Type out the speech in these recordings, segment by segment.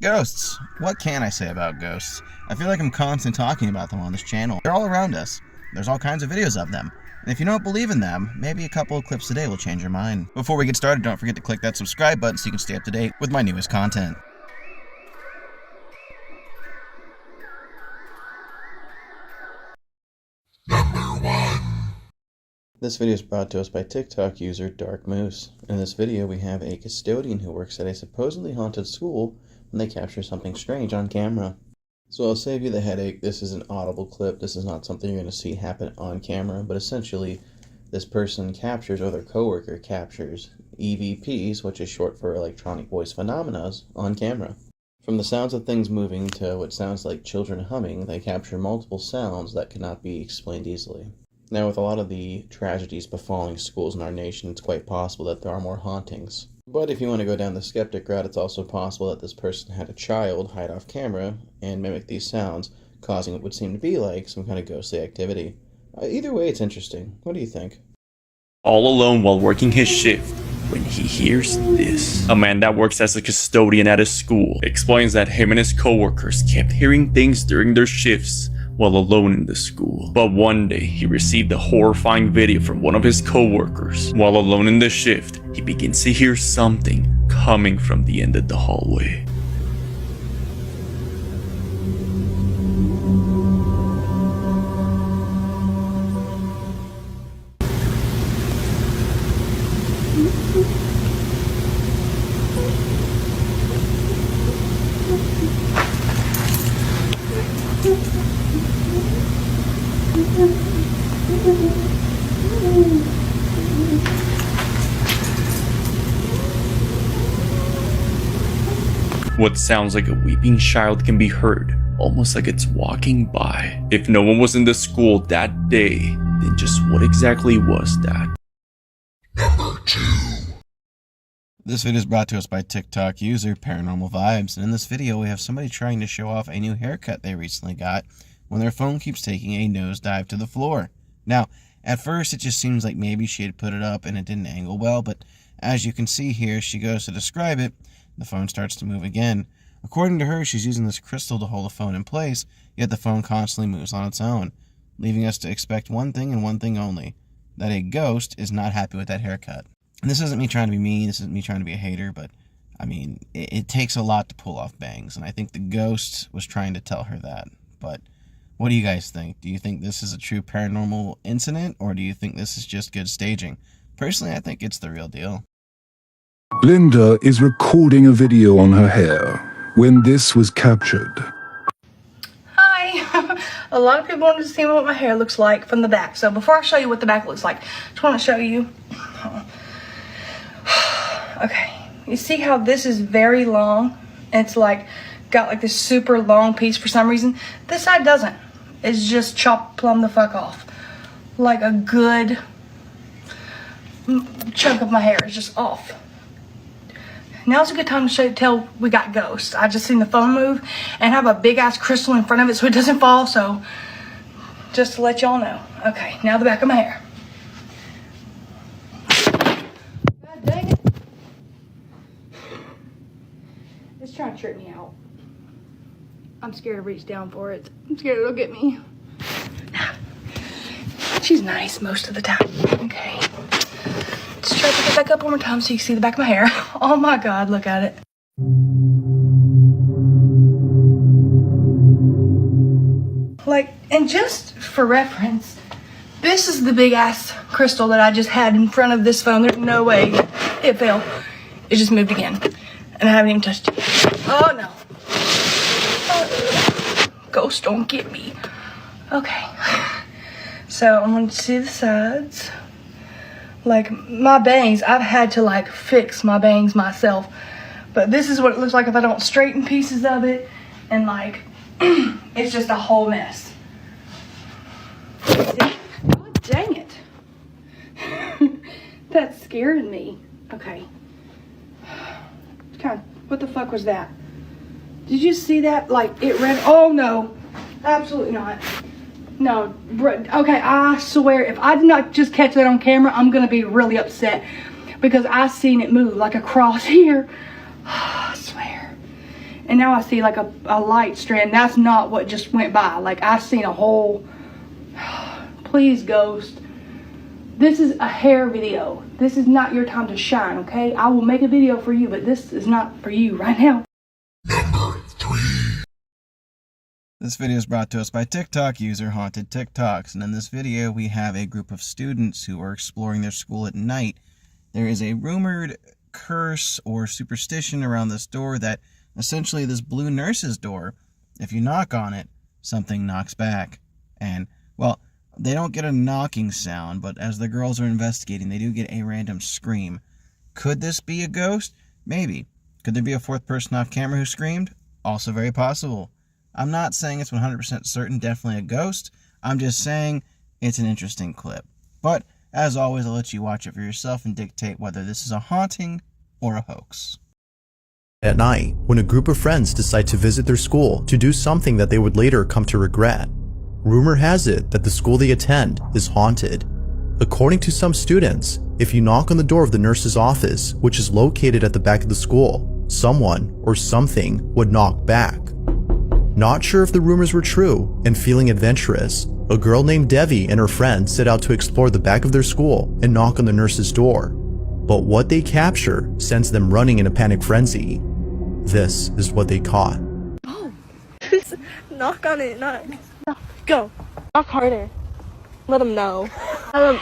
Ghosts. What can I say about ghosts? I feel like I'm constantly talking about them on this channel. They're all around us. There's all kinds of videos of them. And if you don't believe in them, maybe a couple of clips today will change your mind. Before we get started, don't forget to click that subscribe button so you can stay up to date with my newest content. This video is brought to us by TikTok user Dark Moose. In this video, we have a custodian who works at a supposedly haunted school when they capture something strange on camera. So I'll save you the headache. This is an audible clip. This is not something you're going to see happen on camera, but essentially this person captures, or their coworker captures, EVPs, which is short for electronic voice phenomena, on camera. From the sounds of things moving to what sounds like children humming, they capture multiple sounds that cannot be explained easily. Now, with a lot of the tragedies befalling schools in our nation, it's quite possible that there are more hauntings. But if you want to go down the skeptic route, it's also possible that this person had a child hide off camera and mimic these sounds, causing what would seem to be like some kind of ghostly activity. Either way, it's interesting. What do you think? All alone while working his shift, when he hears this. A man that works as a custodian at his school explains that him and his coworkers kept hearing things during their shifts while alone in the school. But one day, he received a horrifying video from one of his coworkers. While alone in the shift, he begins to hear something coming from the end of the hallway. What sounds like a weeping child can be heard, almost like it's walking by. If no one was in the school that day, then just what exactly was that? Number 2. This video is brought to us by TikTok user Paranormal Vibes, and in this video we have somebody trying to show off a new haircut they recently got when their phone keeps taking a nosedive to the floor. Now, at first it just seems like maybe she had put it up and it didn't angle well, but as you can see here, she goes to describe it, the phone starts to move again. According to her, she's using this crystal to hold the phone in place, yet the phone constantly moves on its own, leaving us to expect one thing and one thing only, that a ghost is not happy with that haircut. And this isn't me trying to be mean, this isn't me trying to be a hater, but I mean, it takes a lot to pull off bangs, and I think the ghost was trying to tell her that. But what do you guys think? Do you think this is a true paranormal incident, or do you think this is just good staging? Personally, I think it's the real deal. Linda is recording a video on her hair when this was captured. Hi! A lot of people wanted to see what my hair looks like from the back. So before I show you what the back looks like, I just want to show you. Okay, you see how this is very long? It's like got like this super long piece for some reason. This side doesn't. It's just chopped plumb the fuck off. Like a good chunk of my hair is just off. Now's a good time to tell we got ghosts. I just seen the phone move and have a big ass crystal in front of it so it doesn't fall, so just to let y'all know. Okay, now the back of my hair. God dang it. It's trying to trip me out. I'm scared to reach down for it. I'm scared it'll get me. She's nice most of the time. Okay. Let's try to pick it back up one more time so you can see the back of my hair. Oh my God, look at it. Like, and just for reference, this is the big ass crystal that I just had in front of this phone. There's no way it fell. It just moved again. And I haven't even touched it. Oh no. Oh, ghost don't get me. Okay. So I'm going to see the sides. Like my bangs, I've had to like fix my bangs myself, but this is what it looks like if I don't straighten pieces of it, and like it's just a whole mess. God dang it. That scared me. Okay. God, what the fuck was that? Did you see that? Like it ran, oh no, absolutely not. No, okay, I swear, if I did not just catch that on camera, I'm going to be really upset. Because I seen it move, like across here. I swear. and now I see like a light strand. That's not what just went by. Like, I've seen a whole, please, ghost. This is a hair video. This is not your time to shine, okay? I will make a video for you, but this is not for you right now. This video is brought to us by TikTok user Haunted TikToks, and in this video we have a group of students who are exploring their school at night. There is a rumored curse or superstition around this door that essentially this blue nurse's door, if you knock on it, something knocks back. And, well, they don't get a knocking sound, but as the girls are investigating, they do get a random scream. Could this be a ghost? Maybe. Could there be a fourth person off camera who screamed? Also very possible. I'm not saying it's 100% certain, definitely a ghost. I'm just saying it's an interesting clip. But, as always, I'll let you watch it for yourself and dictate whether this is a haunting or a hoax. At night, when a group of friends decide to visit their school to do something that they would later come to regret, rumor has it that the school they attend is haunted. According to some students, if you knock on the door of the nurse's office, which is located at the back of the school, someone or something would knock back. Not sure if the rumors were true, and feeling adventurous, a girl named Devi and her friend set out to explore the back of their school and knock on the nurse's door. But what they capture sends them running in a panic frenzy. This is what they caught. Oh, knock on it, knock. Go. Knock harder. Let them know. Out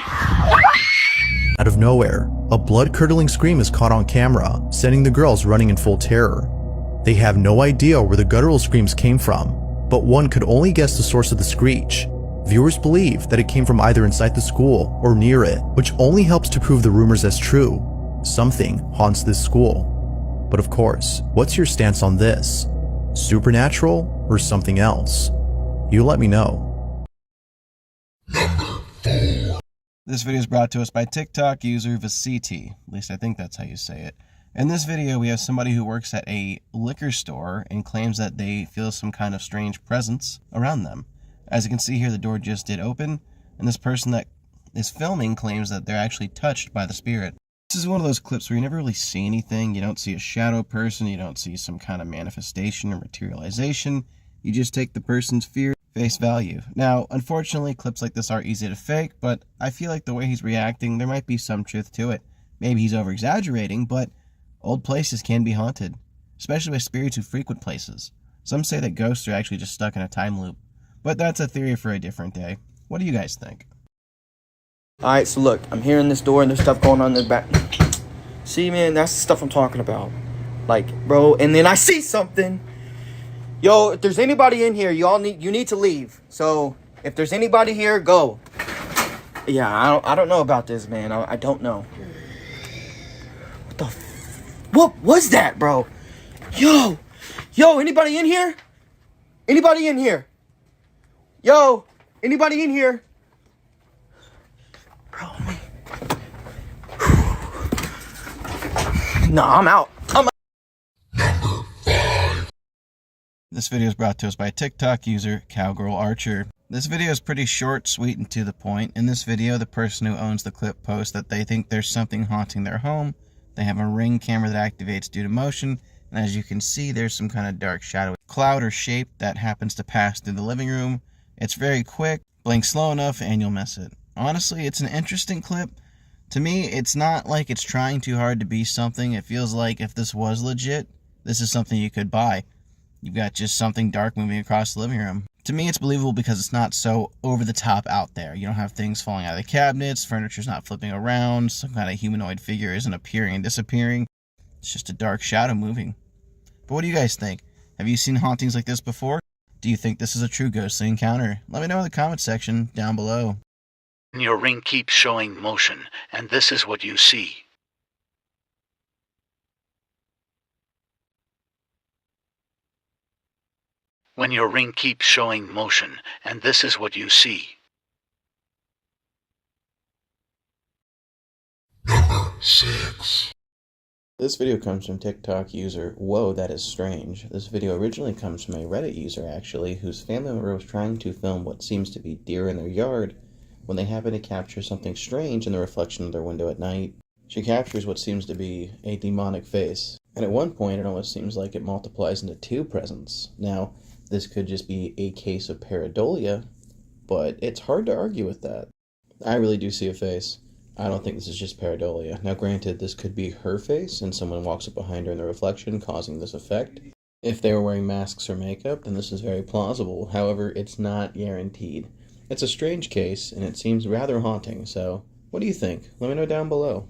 of nowhere, a blood-curdling scream is caught on camera, sending the girls running in full terror. They have no idea where the guttural screams came from, but one could only guess the source of the screech. Viewers believe that it came from either inside the school or near it, which only helps to prove the rumors as true. Something haunts this school. But of course, what's your stance on this? Supernatural or something else? You let me know. This video is brought to us by TikTok user Viciti. At least I think that's how you say it. In this video, we have somebody who works at a liquor store and claims that they feel some kind of strange presence around them. As you can see here, the door just did open, and this person that is filming claims that they're actually touched by the spirit. This is one of those clips where you never really see anything. You don't see a shadow person, you don't see some kind of manifestation or materialization. You just take the person's fear face value. Now, unfortunately, clips like this are easy to fake, but I feel like the way he's reacting, there might be some truth to it. Maybe he's over-exaggerating, but old places can be haunted, especially with spirits who frequent places. Some say that ghosts are actually just stuck in a time loop, but that's a theory for a different day. What do you guys think? Alright, so look, I'm hearing this door and there's stuff going on in the back. See, man, that's the stuff I'm talking about. Like, bro, and then I see something. Yo, if there's anybody in here, you need to leave. So, if there's anybody here, go. Yeah, I don't know about this, man. I don't know. What was that, bro? Yo, anybody in here? Anybody in here? Yo, anybody in here? Bro, man. Nah, I'm out. This video is brought to us by TikTok user Cowgirl Archer. This video is pretty short, sweet, and to the point. In this video, the person who owns the clip posts that they think there's something haunting their home. They have a Ring camera that activates due to motion, and as you can see, there's some kind of dark shadowy cloud or shape that happens to pass through the living room. It's very quick, blink slow enough, and you'll miss it. Honestly, it's an interesting clip. To me, it's not like it's trying too hard to be something. It feels like if this was legit, this is something you could buy. You've got just something dark moving across the living room. To me, it's believable because it's not so over-the-top out there. You don't have things falling out of the cabinets, furniture's not flipping around, some kind of humanoid figure isn't appearing and disappearing. It's just a dark shadow moving. But what do you guys think? Have you seen hauntings like this before? Do you think this is a true ghostly encounter? Let me know in the comments section down below. Your ring keeps showing motion, and this is what you see. When your ring keeps showing motion, and this is what you see. Number 6. This video comes from TikTok user Whoa That Is Strange. This video originally comes from a Reddit user actually, whose family member was trying to film what seems to be deer in their yard when they happen to capture something strange in the reflection of their window at night. She captures what seems to be a demonic face. And at one point, it almost seems like it multiplies into 2 presents. Now, this could just be a case of pareidolia, but it's hard to argue with that. I really do see a face. I don't think this is just pareidolia. Now, granted, this could be her face, and someone walks up behind her in the reflection, causing this effect. If they were wearing masks or makeup, then this is very plausible. However, it's not guaranteed. It's a strange case, and it seems rather haunting, so what do you think? Let me know down below.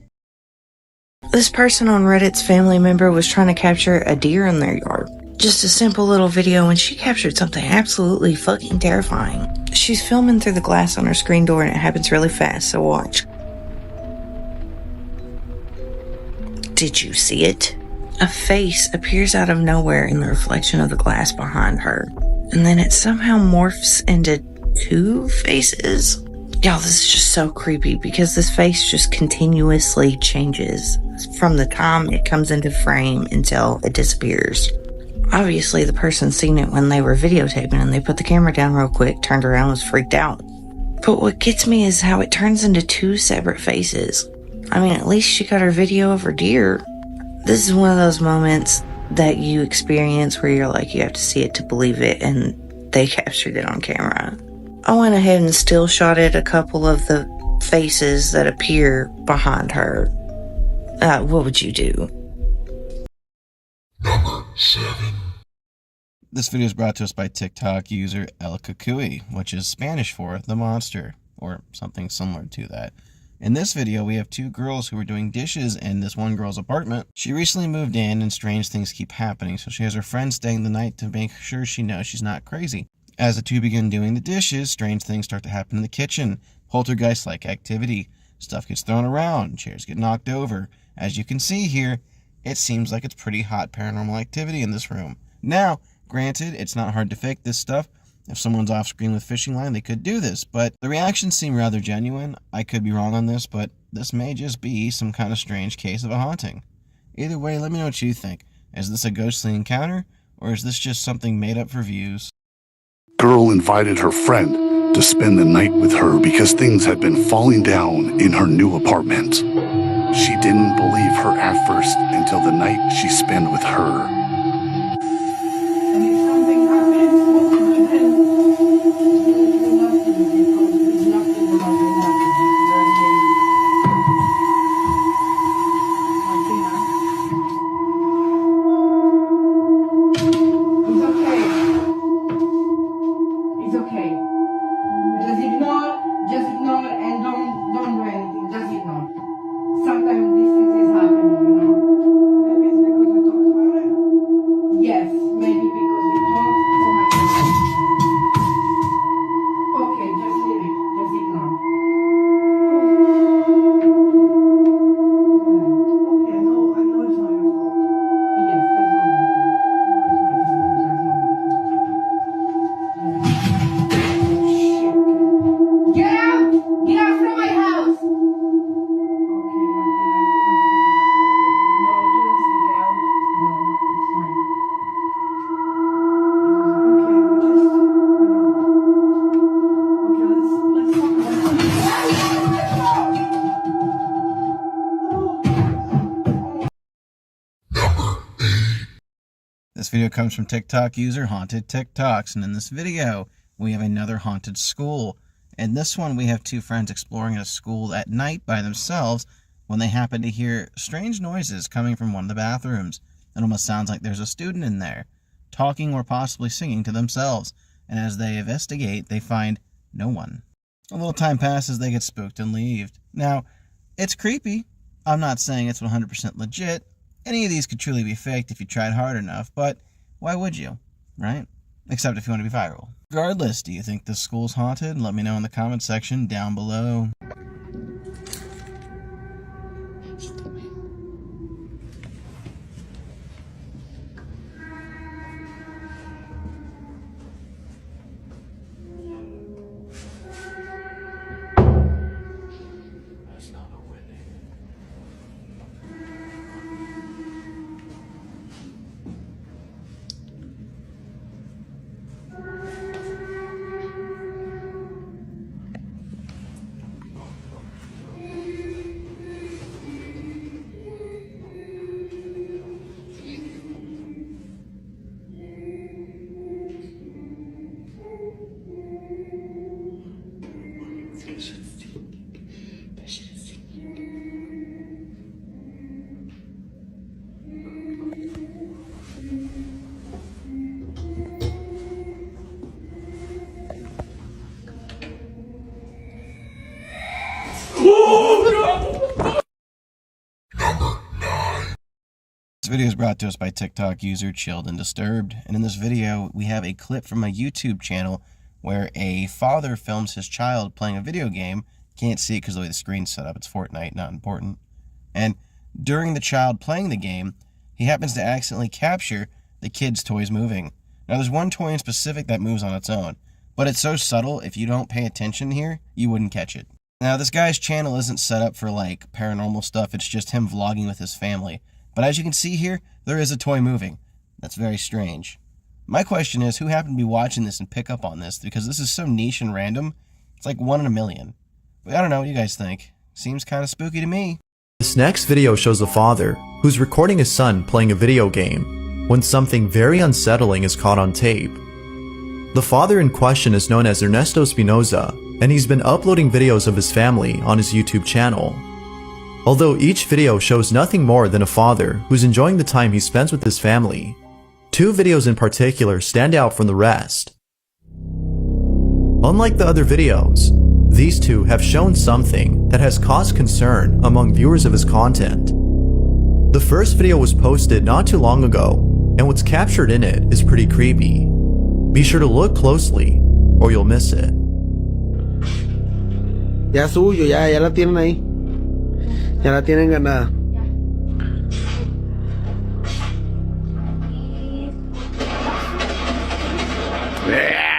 This person on Reddit's family member was trying to capture a deer in their yard. Just a simple little video, and she captured something absolutely fucking terrifying. She's filming through the glass on her screen door, and it happens really fast, so watch. Did you see it? A face appears out of nowhere in the reflection of the glass behind her, and then it somehow morphs into 2 faces. Y'all, this is just so creepy because this face just continuously changes from the time it comes into frame until it disappears. Obviously, the person seen it when they were videotaping and they put the camera down real quick, turned around, was freaked out. But what gets me is how it turns into 2 separate faces. I mean, at least she got her video of her deer. This is one of those moments that you experience where you're like, you have to see it to believe it, and they captured it on camera. I went ahead and still shotted a couple of the faces that appear behind her. What would you do? Number 7. This video is brought to us by TikTok user El Cucuy, which is Spanish for the monster, or something similar to that. In this video, we have 2 girls who are doing dishes in this one girl's apartment. She recently moved in and strange things keep happening, so she has her friend staying the night to make sure she knows she's not crazy. As the 2 begin doing the dishes, strange things start to happen in the kitchen. Poltergeist-like activity. Stuff gets thrown around, chairs get knocked over. As you can see here, it seems like it's pretty hot paranormal activity in this room. Now, granted, it's not hard to fake this stuff. If someone's off screen with fishing line, they could do this, but the reactions seem rather genuine. I could be wrong on this, but this may just be some kind of strange case of a haunting. Either way, let me know what you think. Is this a ghostly encounter, or is this just something made up for views? Girl invited her friend to spend the night with her because things had been falling down in her new apartment. She didn't believe her at first until the night she spent with her. This video comes from TikTok user Haunted TikToks, and in this video, we have another haunted school. In this one, we have 2 friends exploring a school at night by themselves when they happen to hear strange noises coming from one of the bathrooms. It almost sounds like there's a student in there, talking or possibly singing to themselves, and as they investigate, they find no one. A little time passes, they get spooked and leave. Now, it's creepy. I'm not saying it's 100% legit. Any of these could truly be faked if you tried hard enough, but why would you, right? Except if you want to be viral. Regardless, do you think this school's haunted? Let me know in the comment section down below. video is brought to us by TikTok user Chilled and Disturbed, and in this video we have a clip from my YouTube channel where a father films his child playing a video game. Can't see it because the way the screen's set up, it's Fortnite, not important. And during the child playing the game, he happens to accidentally capture the kid's toys moving. Now there's one toy in specific that moves on its own, but it's so subtle, if you don't pay attention here, you wouldn't catch it. Now this guy's channel isn't set up for like paranormal stuff, it's just him vlogging with his family. But as you can see here, there is a toy moving. That's very strange. My question is, who happened to be watching this and pick up on this? Because this is so niche and random, it's like 1 in a million. But I don't know what you guys think. Seems kind of spooky to me. This next video shows a father who's recording his son playing a video game when something very unsettling is caught on tape. The father in question is known as Ernesto Espinoza, and he's been uploading videos of his family on his YouTube channel. Although each video shows nothing more than a father who's enjoying the time he spends with his family, 2 videos in particular stand out from the rest. Unlike the other videos, these 2 have shown something that has caused concern among viewers of his content. The first video was posted not too long ago, and what's captured in it is pretty creepy. Be sure to look closely, or you'll miss it. Ya suyo, ya la tienen ahí. Ya la tienen ganada.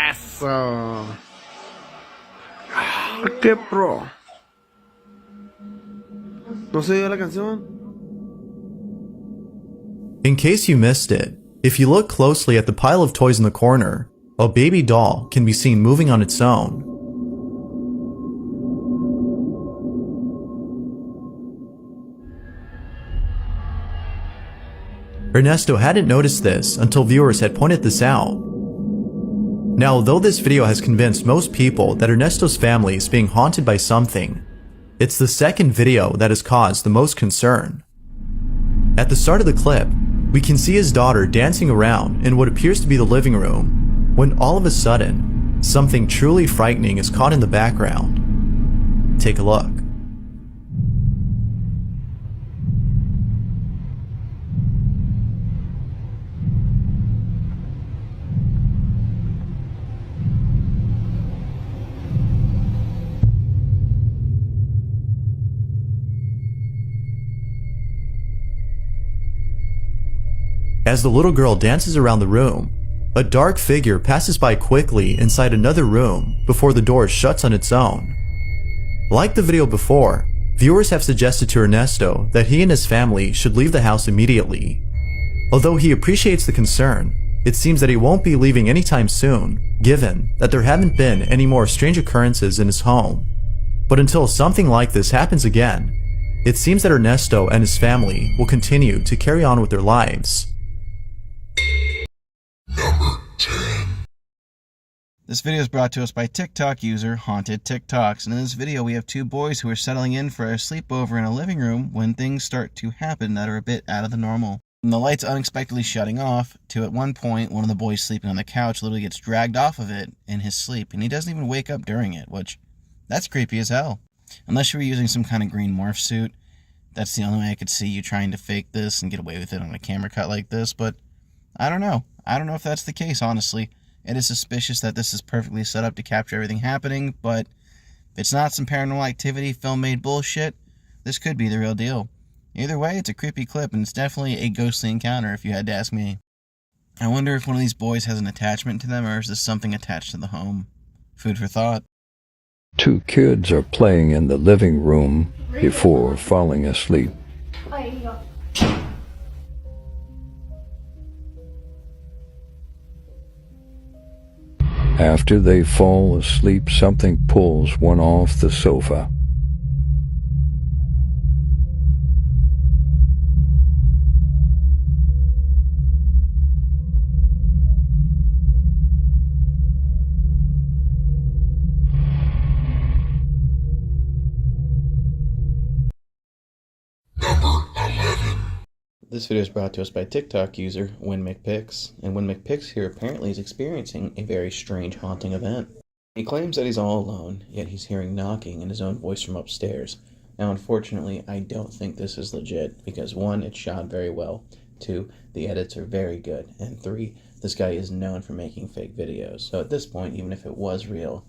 Eso. ¡Qué pro! ¿No se oye la canción? In case you missed it, if you look closely at the pile of toys in the corner, a baby doll can be seen moving on its own. Ernesto hadn't noticed this until viewers had pointed this out. Now, although this video has convinced most people that Ernesto's family is being haunted by something, it's the second video that has caused the most concern. At the start of the clip, we can see his daughter dancing around in what appears to be the living room, when all of a sudden, something truly frightening is caught in the background. Take a look. As the little girl dances around the room, a dark figure passes by quickly inside another room before the door shuts on its own. Like the video before, viewers have suggested to Ernesto that he and his family should leave the house immediately. Although he appreciates the concern, it seems that he won't be leaving anytime soon, given that there haven't been any more strange occurrences in his home. But until something like this happens again, it seems that Ernesto and his family will continue to carry on with their lives. This video is brought to us by TikTok user Haunted TikToks, and in this video we have 2 boys who are settling in for a sleepover in a living room when things start to happen that are a bit out of the normal. From the lights unexpectedly shutting off, to at one point one of the boys sleeping on the couch literally gets dragged off of it in his sleep, and he doesn't even wake up during it, which, that's creepy as hell. Unless you were using some kind of green morph suit, that's the only way I could see you trying to fake this and get away with it on a camera cut like this, but I don't know. I don't know if that's the case, honestly. It is suspicious that this is perfectly set up to capture everything happening, but if it's not some paranormal activity, film-made bullshit, this could be the real deal. Either way, it's a creepy clip, and it's definitely a ghostly encounter, if you had to ask me. I wonder if one of these boys has an attachment to them, or is this something attached to the home? Food for thought. 2 kids are playing in the living room before falling asleep. After they fall asleep, something pulls one off the sofa. This video is brought to us by TikTok user WinMcPix, and WinMcPix here apparently is experiencing a very strange haunting event. He claims that he's all alone, yet he's hearing knocking in his own voice from upstairs. Now unfortunately, I don't think this is legit, because 1, it's shot very well, 2, the edits are very good, and 3, this guy is known for making fake videos. So at this point, even if it was real,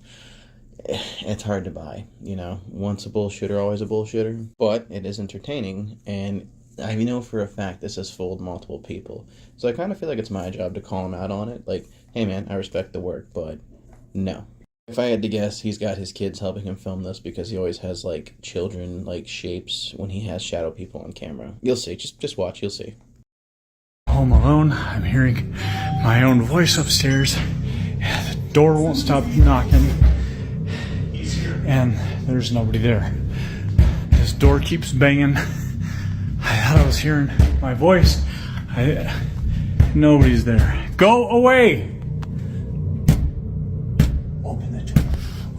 it's hard to buy, you know? Once a bullshitter, always a bullshitter. But it is entertaining, and I know for a fact this has fooled multiple people. So I kind of feel like it's my job to call him out on it. Like, hey man, I respect the work, but no. If I had to guess, he's got his kids helping him film this because he always has, like, children, like, shapes when he has shadow people on camera. You'll see. Just watch. You'll see. Home alone. I'm hearing my own voice upstairs. The door won't stop knocking. And there's nobody there. This door keeps banging. I thought I was hearing my voice. Nobody's there. Go away! Open the door.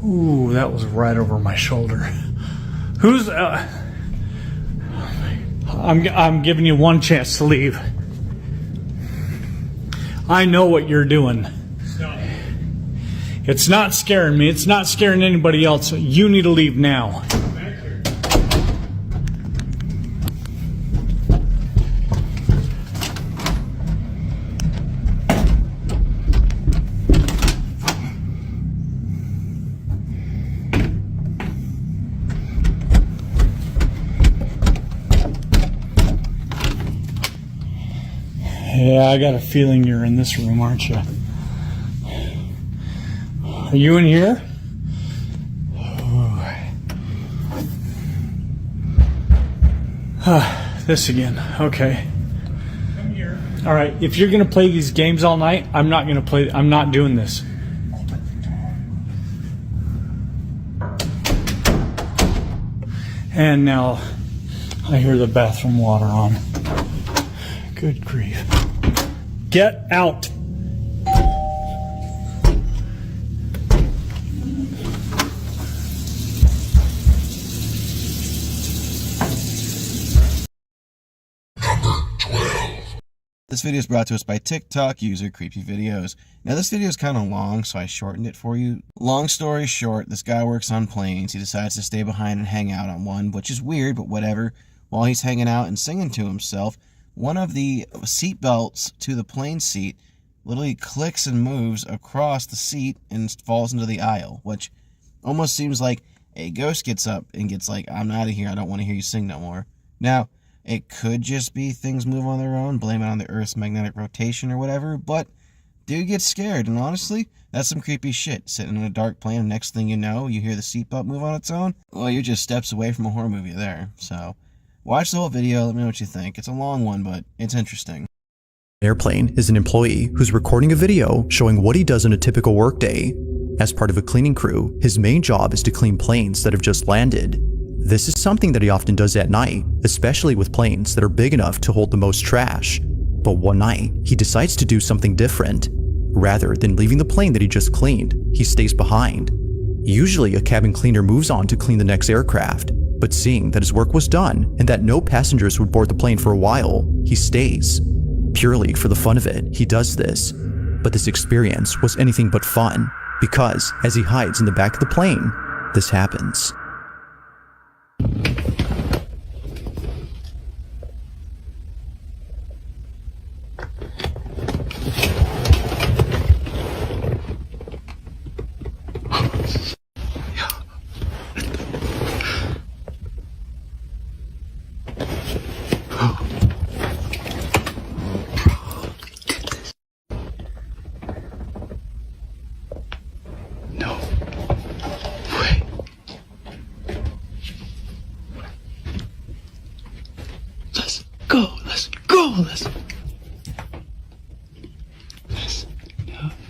Ooh, that was right over my shoulder. Who's... I'm giving you one chance to leave. I know what you're doing. Stop. It's not scaring me. It's not scaring anybody else. You need to leave now. Yeah, I got a feeling you're in this room, aren't you? Are you in here? This again. Okay. Come here. All right. If you're gonna play these games all night, I'm not gonna play. I'm not doing this. And now I hear the bathroom water on. Good grief. Get out. This video is brought to us by TikTok user Creepy Videos. Now this video is kind of long, so I shortened it for you. Long story short, this guy works on planes. He decides to stay behind and hang out on one, which is weird, but whatever. While he's hanging out and singing to himself, one of the seat belts to the plane seat literally clicks and moves across the seat and falls into the aisle, which almost seems like a ghost gets up and gets like, I'm out of here, I don't want to hear you sing no more. Now, it could just be things move on their own, blame it on the Earth's magnetic rotation or whatever, but dude gets scared, and honestly, that's some creepy shit. Sitting in a dark plane, and next thing you know, you hear the seatbelt move on its own. Well, you're just steps away from a horror movie there, so watch the whole video, let me know what you think. It's a long one, but it's interesting. Airplane is an employee who's recording a video showing what he does in a typical workday. As part of a cleaning crew, his main job is to clean planes that have just landed. This is something that he often does at night, especially with planes that are big enough to hold the most trash. But one night, he decides to do something different. Rather than leaving the plane that he just cleaned, he stays behind. Usually, a cabin cleaner moves on to clean the next aircraft, but seeing that his work was done and that no passengers would board the plane for a while, he stays. Purely for the fun of it, he does this. But this experience was anything but fun, because as he hides in the back of the plane, this happens.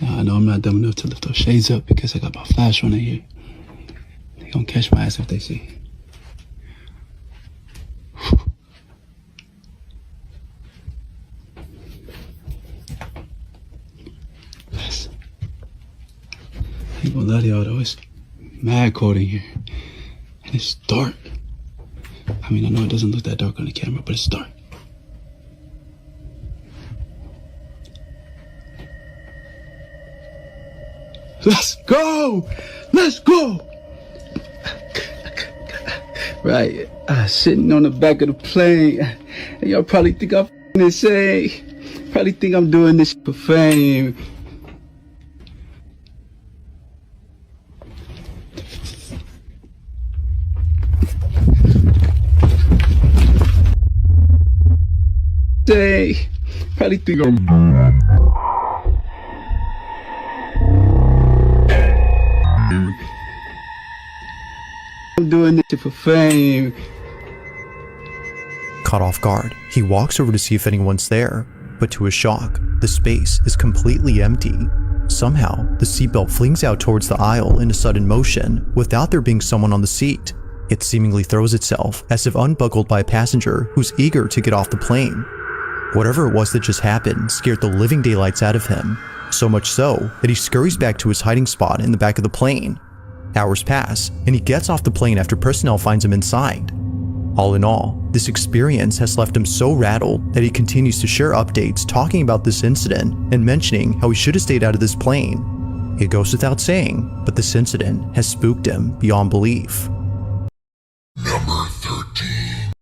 I know I'm not dumb enough to lift those shades up because I got my flash on in here. They gonna catch my ass if they see. Yes. I ain't gonna lie to y'all though, it's mad cold in here. And it's dark. I mean, I know it doesn't look that dark on the camera, but it's dark. Let's go! Let's go! Right, sitting on the back of the plane. And y'all probably think I'm They say, probably think I'm doing this for fame. Say, probably think I'm doing this for fame. Caught off guard, he walks over to see if anyone's there, but to his shock, the space is completely empty. Somehow, the seatbelt flings out towards the aisle in a sudden motion without there being someone on the seat. It seemingly throws itself as if unbuckled by a passenger who's eager to get off the plane. Whatever it was that just happened scared the living daylights out of him, so much so that he scurries back to his hiding spot in the back of the plane. Hours pass, and he gets off the plane after personnel finds him inside. All in all, this experience has left him so rattled that he continues to share updates talking about this incident and mentioning how he should have stayed out of this plane. It goes without saying, but this incident has spooked him beyond belief. Number 13.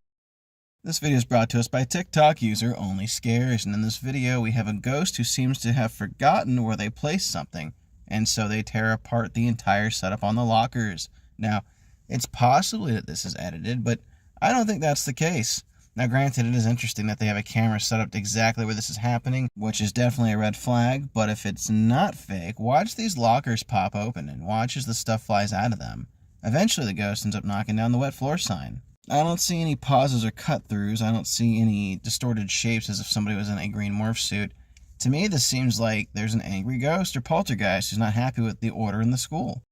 This video is brought to us by TikTok user Only Scares, and in this video we have a ghost who seems to have forgotten where they placed something, and so they tear apart the entire setup on the lockers. Now, it's possibly that this is edited, but I don't think that's the case. Now granted, it is interesting that they have a camera set up exactly where this is happening, which is definitely a red flag, but if it's not fake, watch these lockers pop open and watch as the stuff flies out of them. Eventually the ghost ends up knocking down the wet floor sign. I don't see any pauses or cut-throughs. I don't see any distorted shapes as if somebody was in a green morph suit. To me, this seems like there's an angry ghost or poltergeist who's not happy with the order in the school.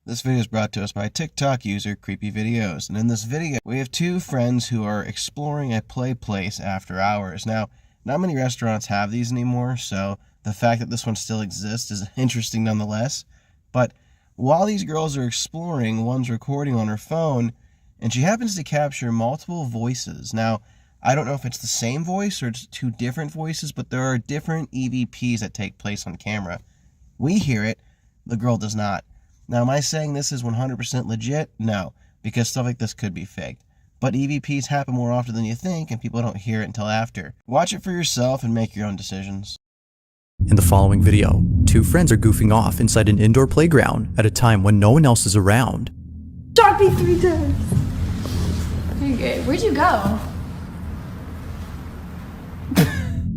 This video is brought to us by TikTok user Creepy Videos, and in this video we have two friends who are exploring a play place after hours. Now, not many restaurants have these anymore, so the fact that this one still exists is interesting nonetheless. But while these girls are exploring, one's recording on her phone, and she happens to capture multiple voices. Now, I don't know if it's the same voice or it's two different voices, but there are different EVPs that take place on camera. We hear it, the girl does not. Now, am I saying this is 100% legit? No, because stuff like this could be faked. But EVPs happen more often than you think, and people don't hear it until after. Watch it for yourself and make your own decisions. In the following video, two friends are goofing off inside an indoor playground at a time when no one else is around. Shot me 3 times. Okay, where'd you go?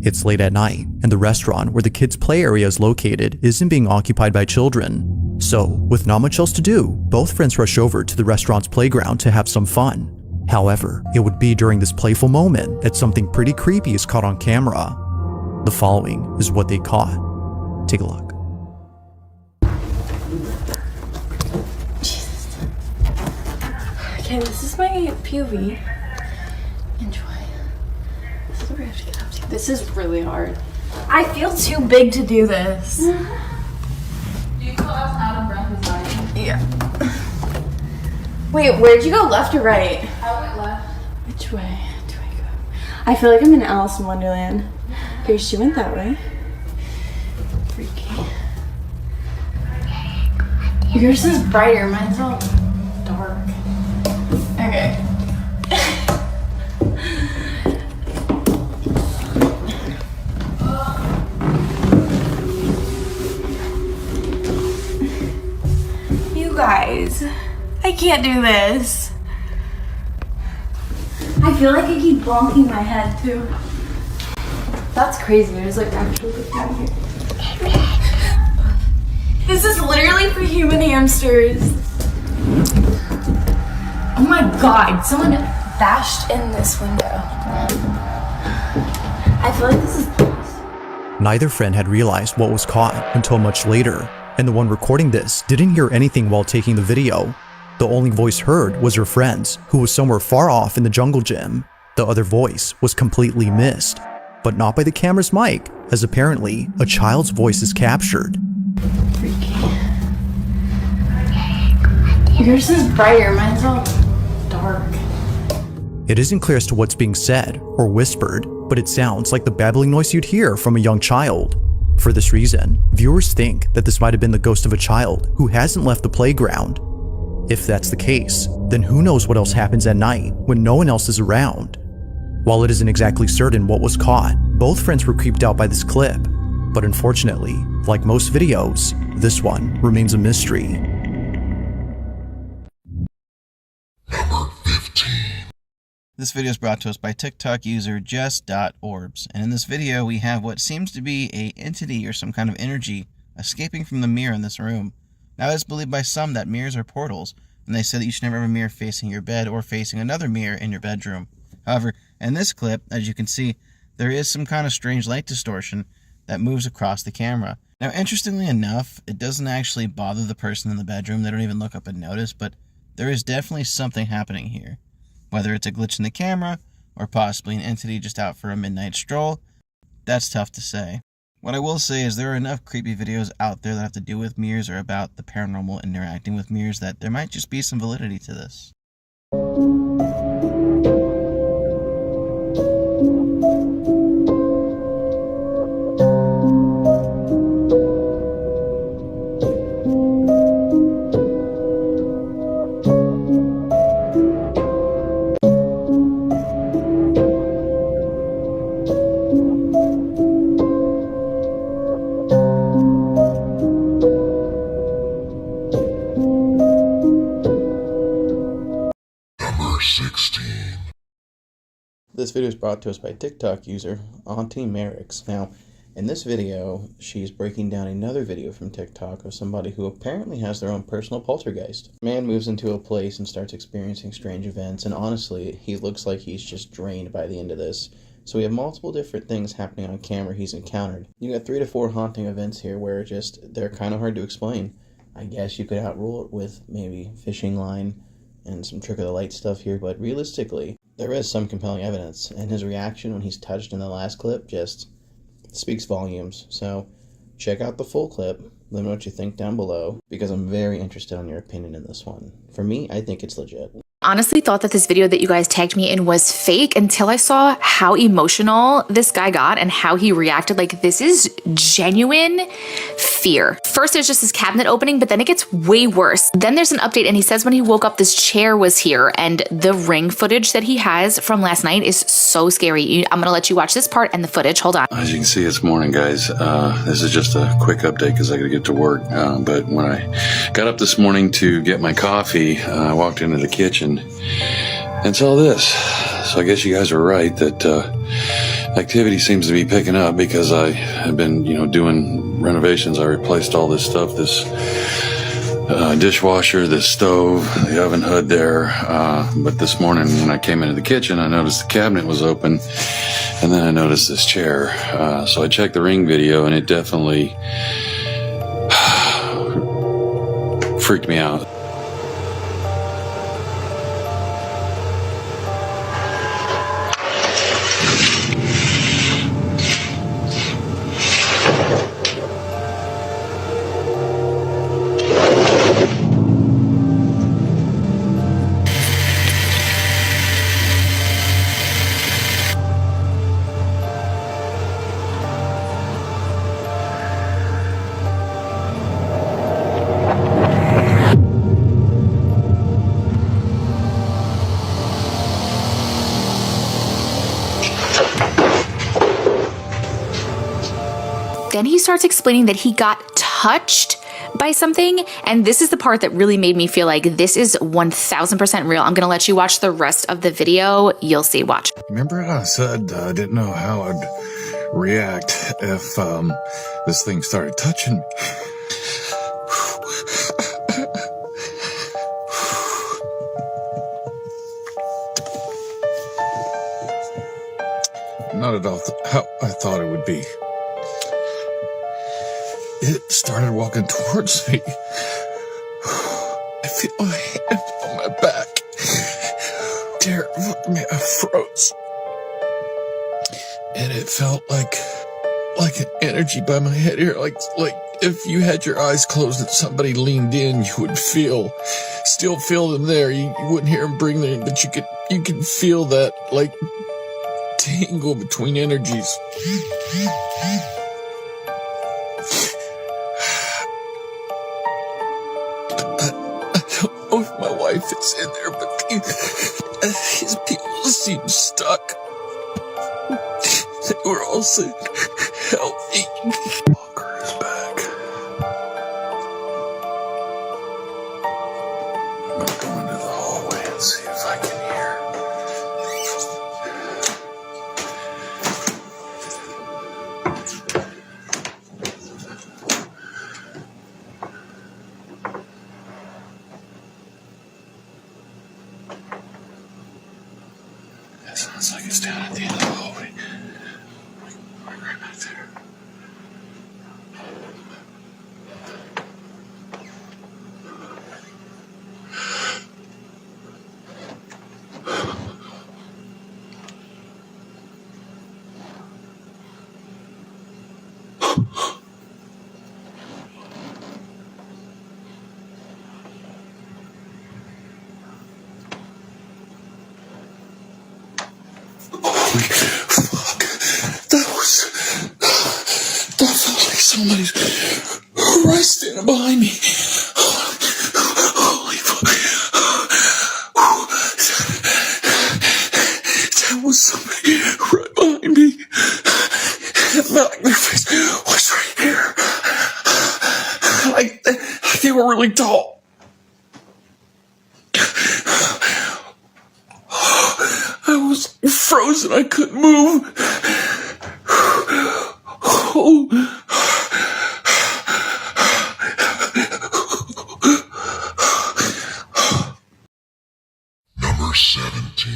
It's late at night, and the restaurant where the kids' play area is located isn't being occupied by children. So, with not much else to do, both friends rush over to the restaurant's playground to have some fun. However, it would be during this playful moment that something pretty creepy is caught on camera. The following is what they caught. Take a look. Jesus. Okay, this is my POV. Enjoy. This is what we have to get up to. This is really hard. I feel too big to do this. Wait, where'd you go? Left or right? I went left. Which way do I go? I feel like I'm in Alice in Wonderland. Okay, she went that way. Freaky. Yours is brighter, mine's all dark. Okay. You guys, I can't do this. I feel like I keep bonking my head too. That's crazy. There's like actually down here. This is literally for human hamsters. Oh my god, someone bashed in this window. I feel like this is... Neither friend had realized what was caught until much later, and the one recording this didn't hear anything while taking the video. The only voice heard was her friend's, who was somewhere far off in the jungle gym. The other voice was completely missed, but not by the camera's mic, as apparently a child's voice is captured. Yours is brighter, mine's all dark. It isn't clear as to what's being said or whispered, but it sounds like the babbling noise you'd hear from a young child. For this reason, viewers think that this might have been the ghost of a child who hasn't left the playground. If that's the case, then who knows what else happens at night when no one else is around. While it isn't exactly certain what was caught, both friends were creeped out by this clip. But unfortunately, like most videos, this one remains a mystery. This video is brought to us by TikTok user just.orbs, and in this video we have what seems to be a entity or some kind of energy escaping from the mirror in this room. Now it is believed by some that mirrors are portals, and they say that you should never have a mirror facing your bed or facing another mirror in your bedroom. However, in this clip, as you can see, there is some kind of strange light distortion that moves across the camera. Now interestingly enough, it doesn't actually bother the person in the bedroom. They don't even look up and notice, but there is definitely something happening here. Whether it's a glitch in the camera, or possibly an entity just out for a midnight stroll, that's tough to say. What I will say is there are enough creepy videos out there that have to do with mirrors or about the paranormal interacting with mirrors that there might just be some validity to this. This video is brought to us by TikTok user Auntie Merrick's. Now, in this video, she's breaking down another video from TikTok of somebody who apparently has their own personal poltergeist. Man moves into a place and starts experiencing strange events, and honestly, he looks like he's just drained by the end of this. So we have multiple different things happening on camera he's encountered. You got 3 to 4 haunting events here where they're kind of hard to explain. I guess you could outrule it with maybe fishing line and some trick of the light stuff here, but realistically, there is some compelling evidence, and his reaction when he's touched in the last clip just speaks volumes. So check out the full clip, let me know what you think down below, because I'm very interested in your opinion in this one. For me, I think it's legit. Honestly thought that this video that you guys tagged me in was fake until I saw how emotional this guy got and how he reacted. Like, this is genuine fear. First, there's just this cabinet opening, but then it gets way worse. Then there's an update and he says when he woke up, this chair was here, and the ring footage that he has from last night is so scary. I'm gonna let you watch this part and the footage. Hold on. As you can see, it's morning, guys. This is just a quick update because I gotta get to work. But when I got up this morning to get my coffee, I walked into the kitchen and saw this. So I guess you guys are right that activity seems to be picking up because I have been, doing renovations. I replaced all this stuff, this dishwasher, this stove, the oven hood there. But this morning when I came into the kitchen, I noticed the cabinet was open, and then I noticed this chair. So I checked the Ring video, and it definitely freaked me out. then he starts explaining that he got touched by something. And this is the part that really made me feel like this is 1000% real. I'm going to let you watch the rest of the video. You'll see. Watch. Remember I said I didn't know how I'd react if this thing started touching me? Not at all how I thought it would be. It started walking towards me. I feel my hand on my back. Terrified me. I froze. And it felt like an energy by my head here. Like if you had your eyes closed and somebody leaned in, you would still feel them there. You wouldn't hear them breathing, but you could feel that, like, tangle between energies. I don't know if my wife is in there, but these people seem stuck. They were all saying, "Help me." Walker is back. I'm gonna go into the hallway and see if I can hear. It sounds like it's down at the end of the hallway. Like right back there. That felt like somebody's right standing behind me. Holy fuck. That was somebody right behind me. It felt like their face was right here. Like they were really tall. I was frozen. I couldn't move. Oh. Number 17.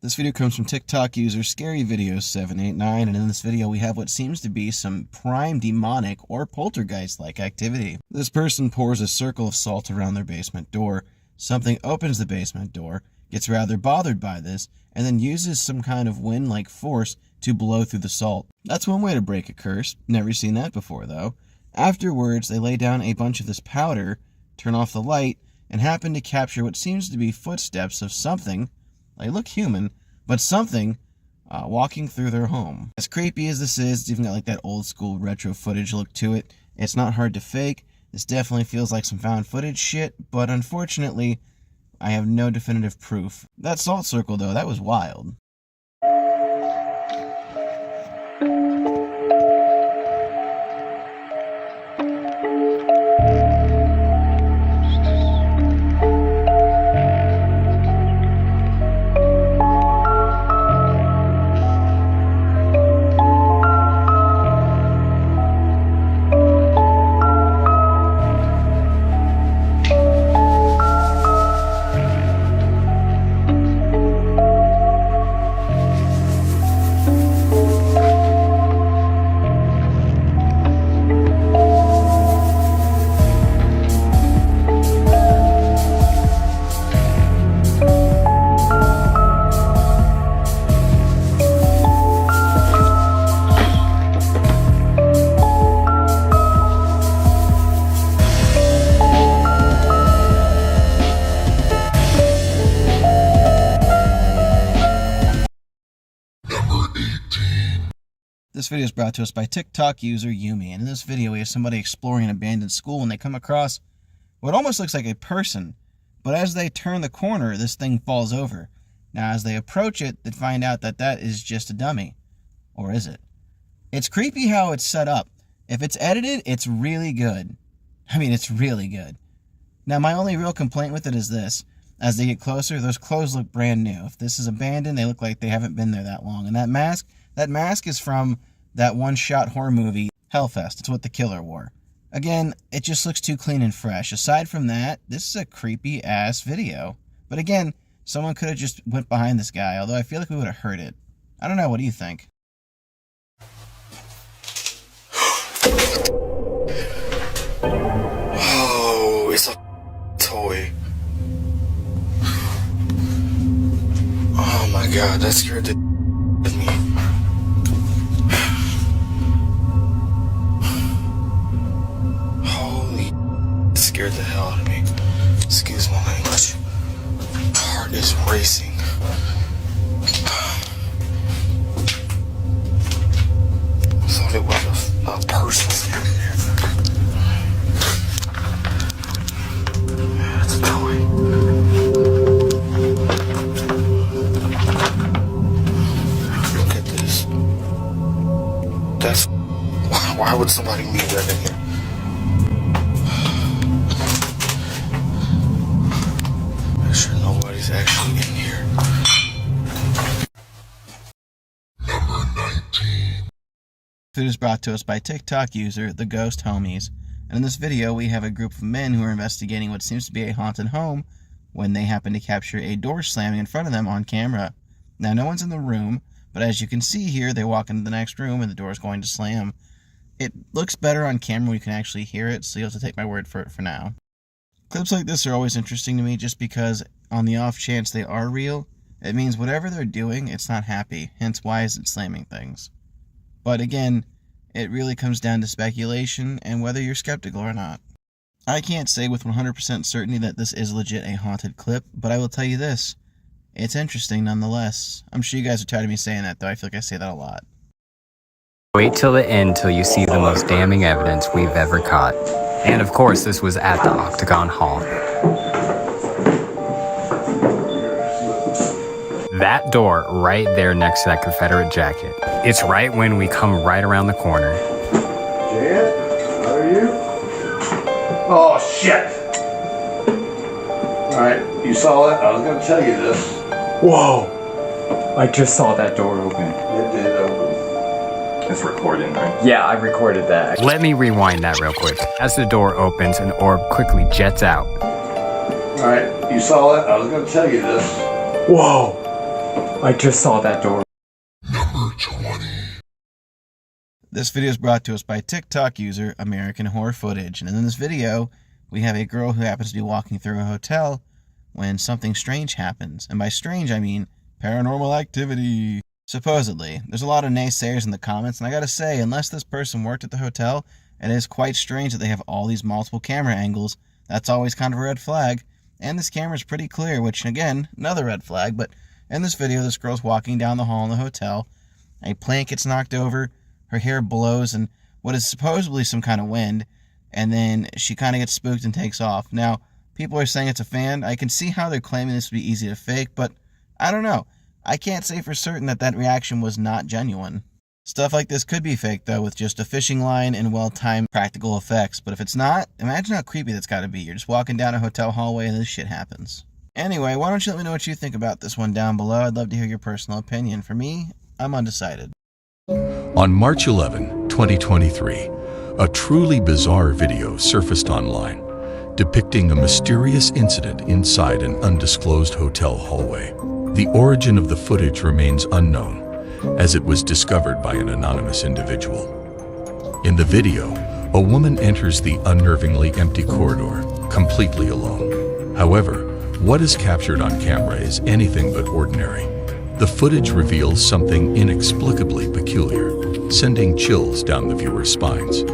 This video comes from TikTok user ScaryVideos789, and in this video we have what seems to be some prime demonic or poltergeist-like activity. This person pours a circle of salt around their basement door. Something opens the basement door, gets rather bothered by this, and then uses some kind of wind-like force to blow through the salt. That's one way to break a curse. Never seen that before, though. Afterwards, they lay down a bunch of this powder, turn off the light, and happen to capture what seems to be footsteps of something. They look human, but something walking through their home. As creepy as this is, it's even got like that old school retro footage look to it. It's not hard to fake. This definitely feels like some found footage shit, but unfortunately, I have no definitive proof. That salt circle, though, that was wild. This video is brought to us by TikTok user Yumi, and in this video we have somebody exploring an abandoned school and they come across what almost looks like a person, but as they turn the corner, this thing falls over. Now as they approach it, they find out that that is just a dummy. Or is it? It's creepy how it's set up. If it's edited, it's really good. I mean, it's really good. Now, my only real complaint with it is this. As they get closer, those clothes look brand new. If this is abandoned, they look like they haven't been there that long. And that mask is from that one-shot horror movie, Hellfest. It's what the killer wore. Again, it just looks too clean and fresh. Aside from that, this is a creepy-ass video. But again, someone could have just went behind this guy, although I feel like we would have heard it. I don't know, what do you think? Oh, it's a toy. Oh my god, that scared the of me. Holy, it scared the hell out of me. Excuse my language. My heart is racing. I thought it was a person standing there. It's a toy. Look at this. That's... Why would somebody leave that in here? Make sure nobody's actually in here. Food is brought to us by TikTok user, The Ghost Homies. And in this video, we have a group of men who are investigating what seems to be a haunted home when they happen to capture a door slamming in front of them on camera. Now, no one's in the room, but as you can see here, they walk into the next room and the door is going to slam. It looks better on camera when you can actually hear it, so you'll have to take my word for it for now. Clips like this are always interesting to me just because, on the off chance they are real, it means whatever they're doing, it's not happy, hence why is it slamming things. But again, it really comes down to speculation and whether you're skeptical or not. I can't say with 100% certainty that this is legit a haunted clip, but I will tell you this. It's interesting nonetheless. I'm sure you guys are tired of me saying that, though. I feel like I say that a lot. Wait till the end till you see the most damning evidence we've ever caught. And of course, this was at the Octagon Hall. That door right there next to that Confederate jacket. It's right when we come right around the corner. Jan, how are you? Oh, shit! Alright, you saw it? I was gonna tell you this. Whoa! I just saw that door open. It did open. It's recording, right? Yeah, I recorded that. Let me rewind that real quick. As the door opens, an orb quickly jets out. Alright, you saw it? I was gonna tell you this. Whoa! I just saw that door. This video is brought to us by TikTok user American Horror Footage, and in this video, we have a girl who happens to be walking through a hotel when something strange happens. And by strange, I mean paranormal activity. Supposedly. There's a lot of naysayers in the comments, and I gotta say, unless this person worked at the hotel, it is quite strange that they have all these multiple camera angles. That's always kind of a red flag. And this camera's pretty clear, which, again, another red flag. But in this video, this girl's walking down the hall in the hotel. A plant gets knocked over, her hair blows, and what is supposedly some kind of wind, and then she kind of gets spooked and takes off. Now, people are saying it's a fan. I can see how they're claiming this would be easy to fake, but I don't know. I can't say for certain that that reaction was not genuine. Stuff like this could be fake, though, with just a fishing line and well-timed practical effects. But if it's not, imagine how creepy that's got to be. You're just walking down a hotel hallway and this shit happens. Anyway, why don't you let me know what you think about this one down below? I'd love to hear your personal opinion. For me, I'm undecided. On March 11, 2023, a truly bizarre video surfaced online depicting a mysterious incident inside an undisclosed hotel hallway. The origin of the footage remains unknown, as it was discovered by an anonymous individual. In the video, a woman enters the unnervingly empty corridor, completely alone. However, what is captured on camera is anything but ordinary. The footage reveals something inexplicably peculiar, sending chills down the viewer's spines.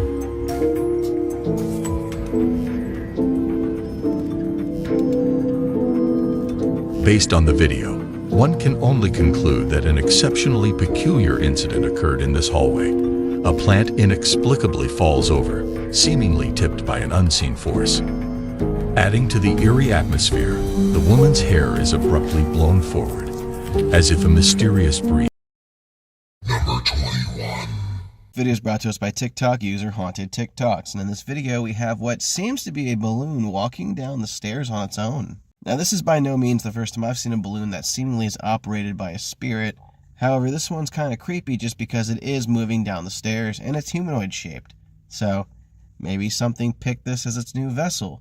Based on the video, one can only conclude that an exceptionally peculiar incident occurred in this hallway. A plant inexplicably falls over, seemingly tipped by an unseen force. Adding to the eerie atmosphere, the woman's hair is abruptly blown forward, as if a mysterious breeze. Video is brought to us by TikTok user Haunted TikToks, and in this video we have what seems to be a balloon walking down the stairs on its own. Now this is by no means the first time I've seen a balloon that seemingly is operated by a spirit. However, this one's kind of creepy just because it is moving down the stairs and it's humanoid shaped. So maybe something picked this as its new vessel.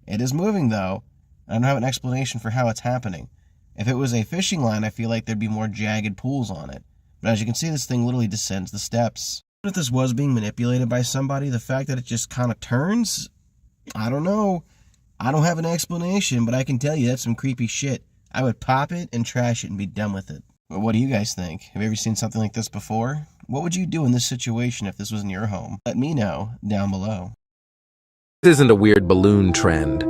It is moving though. I don't have an explanation for how it's happening. If it was a fishing line, I feel like there'd be more jagged pools on it. But as you can see, this thing literally descends the steps. If this was being manipulated by somebody, the fact that it just kind of turns, I don't know. I don't have an explanation, but I can tell you that's some creepy shit. I would pop it and trash it and be done with it. But what do you guys think? Have you ever seen something like this before? What would you do in this situation if this was in your home? Let me know down below. This isn't a weird balloon trend.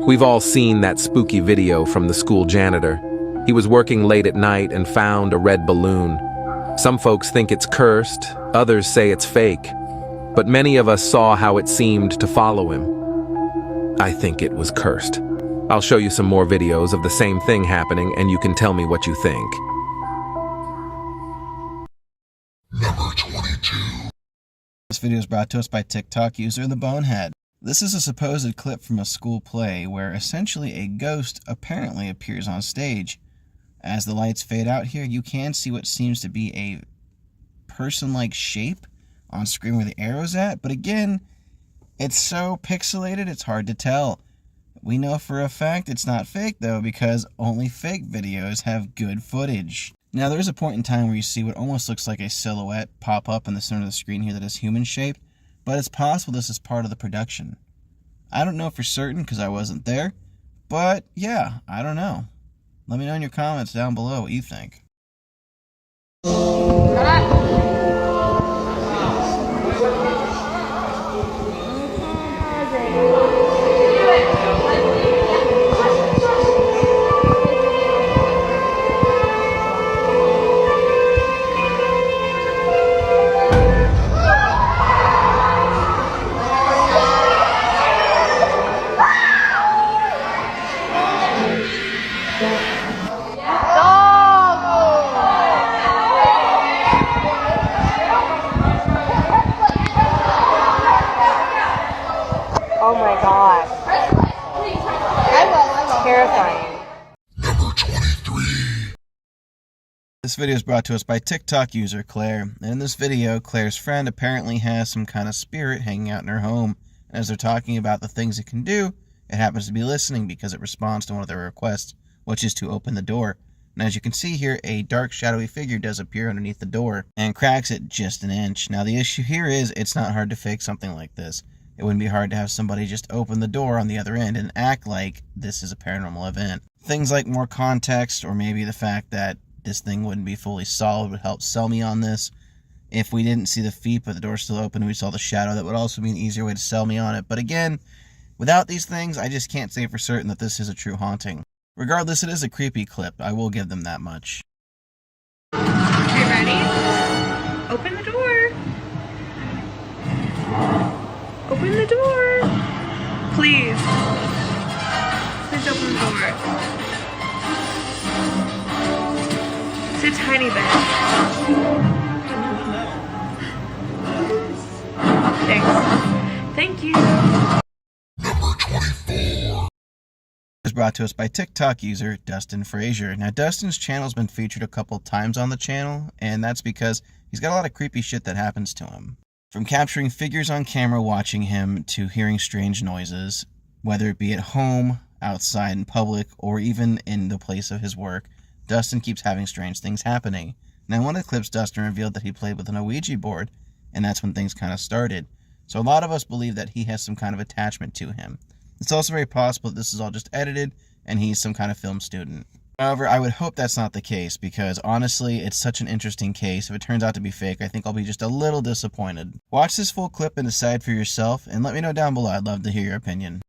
We've all seen that spooky video from the school janitor. He was working late at night and found a red balloon. Some folks think it's cursed, others say it's fake, but many of us saw how it seemed to follow him. I think it was cursed. I'll show you some more videos of the same thing happening and you can tell me what you think. Number 22. This video is brought to us by TikTok user The Bonehead. This is a supposed clip from a school play where essentially a ghost apparently appears on stage. As the lights fade out here, you can see what seems to be a person-like shape on screen where the arrow's at, but again, it's so pixelated it's hard to tell. We know for a fact it's not fake though, because only fake videos have good footage. Now there is a point in time where you see what almost looks like a silhouette pop up in the center of the screen here that is human-shaped, but it's possible this is part of the production. I don't know for certain because I wasn't there, but yeah, I don't know. Let me know in your comments down below what you think. Oh my god. Terrifying. Number 23. This video is brought to us by TikTok user Claire, and in this video, Claire's friend apparently has some kind of spirit hanging out in her home, and as they're talking about the things it can do, it happens to be listening because it responds to one of their requests, which is to open the door. And as you can see here, a dark shadowy figure does appear underneath the door, and cracks it just an inch. Now the issue here is, it's not hard to fake something like this. It wouldn't be hard to have somebody just open the door on the other end and act like this is a paranormal event. Things like more context, or maybe the fact that this thing wouldn't be fully solid would help sell me on this. If we didn't see the feet but the door still open and we saw the shadow, that would also be an easier way to sell me on it. But again, without these things, I just can't say for certain that this is a true haunting. Regardless, it is a creepy clip. I will give them that much. Okay, ready? Open the door. Open the door. Please. Please open the door. It's a tiny bit. Thanks. Thank you. Number 24. Is brought to us by TikTok user Dustin Frazier. Now Dustin's channel's been featured a couple times on the channel, and that's because he's got a lot of creepy shit that happens to him. From capturing figures on camera watching him to hearing strange noises, whether it be at home, outside in public, or even in the place of his work, Dustin keeps having strange things happening. Now in one of the clips, Dustin revealed that he played with an Ouija board, and that's when things kind of started. So a lot of us believe that he has some kind of attachment to him. It's also very possible that this is all just edited and he's some kind of film student. However, I would hope that's not the case because honestly, it's such an interesting case. If it turns out to be fake, I think I'll be just a little disappointed. Watch this full clip and decide for yourself, and let me know down below. I'd love to hear your opinion.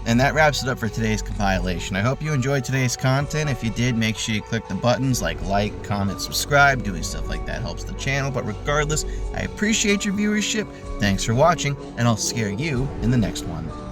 And that wraps it up for today's compilation. I hope you enjoyed today's content. If you did, make sure you click the buttons like, comment, subscribe. Doing stuff like that helps the channel. But regardless, I appreciate your viewership. Thanks for watching, and I'll scare you in the next one.